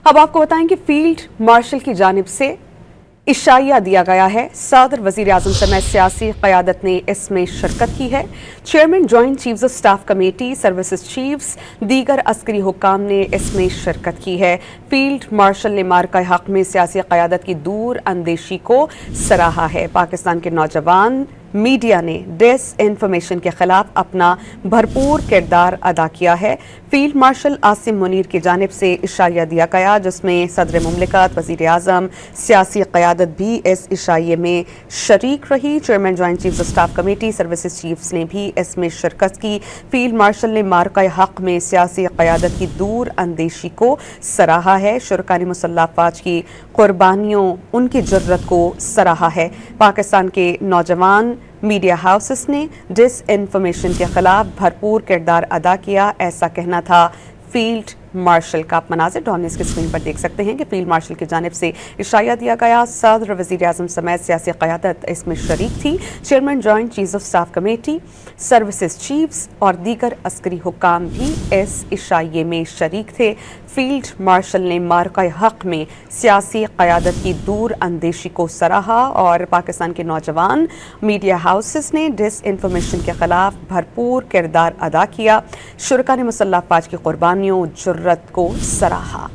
अब आपको बताएं कि फील्ड मार्शल की जानिब से इशाइया दिया गया है। सदर वज़ीर आज़म समेत सियासी क़यादत ने इसमें शिरकत की है। Chairman joint chiefs of staff committee, services chiefs, दीगर अस्करी हुक्काम ने इसमें शिरकत की है। फील्ड मार्शल ने मार्का हक में सियासी क़यादत की दूर अंदेशी को सराहा है। पाकिस्तान के नौजवान मीडिया ने डिस इन्फॉर्मेशन के खिलाफ अपना भरपूर किरदार अदा किया है। फील्ड मार्शल आसिम मुनीर की जानिब से इशाइया दिया गया, जिसमें सदर मुमलिकत, वज़ीर आज़म, सियासी क़यादत भी इस इशाइये में शरीक रही। Chairman joint chiefs of staff committee, services chiefs ने भी इसमें शिरकत की। फील्ड मार्शल ने मार्का हक में सियासी क़यादत की दूर अंदेशी को सराहा है। शुरकानी मुसल्लह अफ़वाज की कुर्बानियों, उनकी जुर्रत को सराहा है। पाकिस्तान के नौजवान मीडिया हाउसेस ने डिस इन्फॉर्मेशन के खिलाफ भरपूर किरदार अदा किया, ऐसा कहना था फील्ड मार्शल का। आप मनाज़िर डॉन की स्क्रीन पर देख सकते हैं कि फील्ड मार्शल की जानिब से इशाइया दिया गया। सदर वज़ीर आज़म समेत सियासी क़यादत इसमें शरीक थी। Chairman joint chiefs of staff committee, services chiefs और दीगर अस्करी हुक्काम भी इस इशाइये में शरीक थे। फील्ड मार्शल ने मार्का हक में सियासी क़यादत की दूर अंदेशी को सराहा और पाकिस्तान के नौजवान मीडिया हाउसेस ने डिस इन्फॉर्मेशन के खिलाफ भरपूर किरदार अदा किया। शुरकानी मुसल्लह अफ़वाज की कुर्बानियों, जुर्रत को सराहा।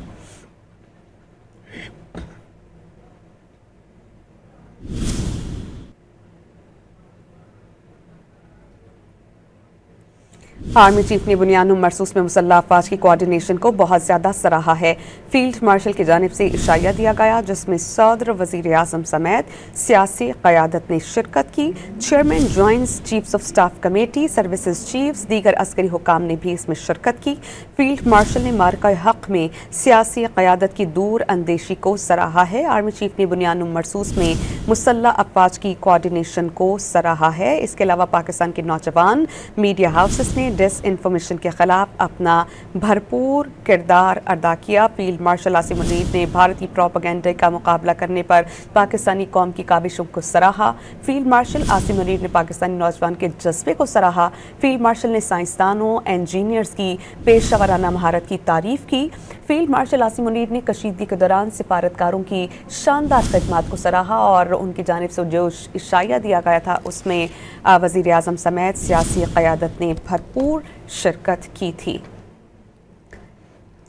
आर्मी चीफ ने बुनियानुम मरसूस में मुसल्लह अफ़वाज की कोऑर्डिनेशन को बहुत ज़्यादा सराहा है। फील्ड मार्शल की जानिब से इशाइया दिया गया, जिसमें सदर वज़ीर आज़म समेत सियासी क़यादत ने शिरकत की। Chairman joint chiefs of staff committee, services chiefs, दीगर अस्करी हुक्काम ने भी इसमें शिरकत की। फील्ड मार्शल ने मार्का हक में सियासी क़यादत की दूर अंदेशी को सराहा है। आर्मी चीफ ने बुनियानुम मरसूस में मुसल्लह अफ़वाज की कोऑर्डिनेशन को सराहा है। इसके अलावा पाकिस्तान के नौजवान मीडिया हाउसेस ने डिस इन्फॉर्मेशन के खिलाफ अपना भरपूर किरदार अदा किया। फील्ड मार्शल आसिम मुनीर ने भारतीय प्रोपेगेंडा का मुकाबला करने पर पाकिस्तानी कौम की काबिशों को सराहा। फील्ड मार्शल आसिम मुनीर ने पाकिस्तानी नौजवान के जज्बे को सराहा। फील्ड मार्शल ने साइंसदानों, इंजीनियर्स की पेशा वराना महारत की तारीफ की। फील्ड मार्शल आसिम मुनीर ने कशीदगी के दौरान सिफारतकारों की शानदार खिदमत को सराहा और उनकी जानिब से जो इशाइया दिया गया था उसमें वज़ीर आज़म समेत सियासी क़यादत ने भरपूर शिरकत की थी।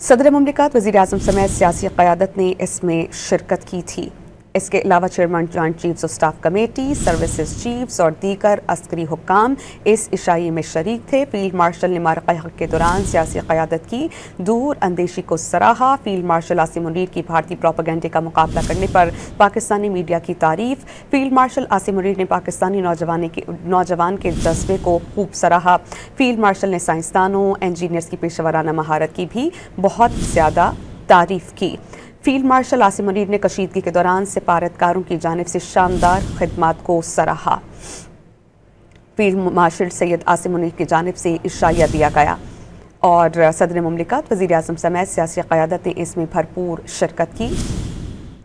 सदर मुमलिकत, वज़ीर आज़म समेत सियासी क़यादत ने इसमें शिरकत की थी। इसके अलावा chairman joint chiefs of staff committee, services chiefs और दीगर अस्करी हुक्काम इस इशाइये में शरीक थे। फील्ड मार्शल ने मार्का हक के दौरान सियासी क़यादत की दूर अंदेशी को सराहा। फील्ड मार्शल आसिम मुनीर की भारतीय प्रोपेगेंडा का मुकाबला करने पर पाकिस्तानी मीडिया की तारीफ। फील्ड मार्शल आसिम मुनीर ने पाकिस्तानी नौजवान के जज्बे को खूब सराहा। फील्ड मार्शल ने साइंसदानों, इंजीनियर्स की पेशा वराना महारत की भी बहुत ज़्यादा तारीफ की। फील्ड मार्शल आसिम मुनीर ने कशीदगी के दौरान सिफारतकारों की जानिब से शानदार खिदमत को सराहा। फील्ड मार्शल सैयद आसिम मुनीर की जानिब से इशाइया दिया गया और सदर मुमलिकत, वज़ीर आज़म समेत सियासी क़यादत ने इसमें भरपूर शिरकत की।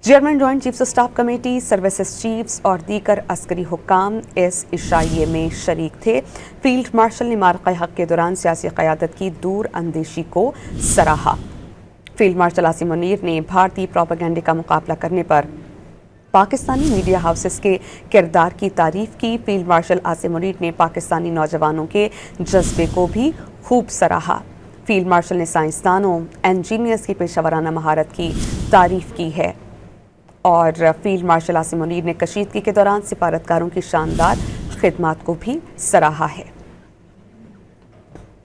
Chairman joint chiefs of staff committee, services chiefs और दीगर अस्करी हुक्काम इस इशाइये में शरीक थे। फील्ड मार्शल ने मार्का हक के दौरान सियासी क़यादत की दूर अंदेशी को सराहा। फील्ड मार्शल आसिम मुनीर ने भारतीय प्रोपेगेंडा का मुकाबला करने पर पाकिस्तानी मीडिया हाउसेस के किरदार की तारीफ की। फील्ड मार्शल आसिम मुनीर ने पाकिस्तानी नौजवानों के जज्बे को भी खूब सराहा। फील्ड मार्शल ने साइंसदानों, इंजीनियर्स की पेशा वराना महारत की तारीफ की है और फील्ड मार्शल आसिम मुनीर ने कशीदगी के दौरान सिफारतकारों की शानदार खिदमत को भी सराहा है।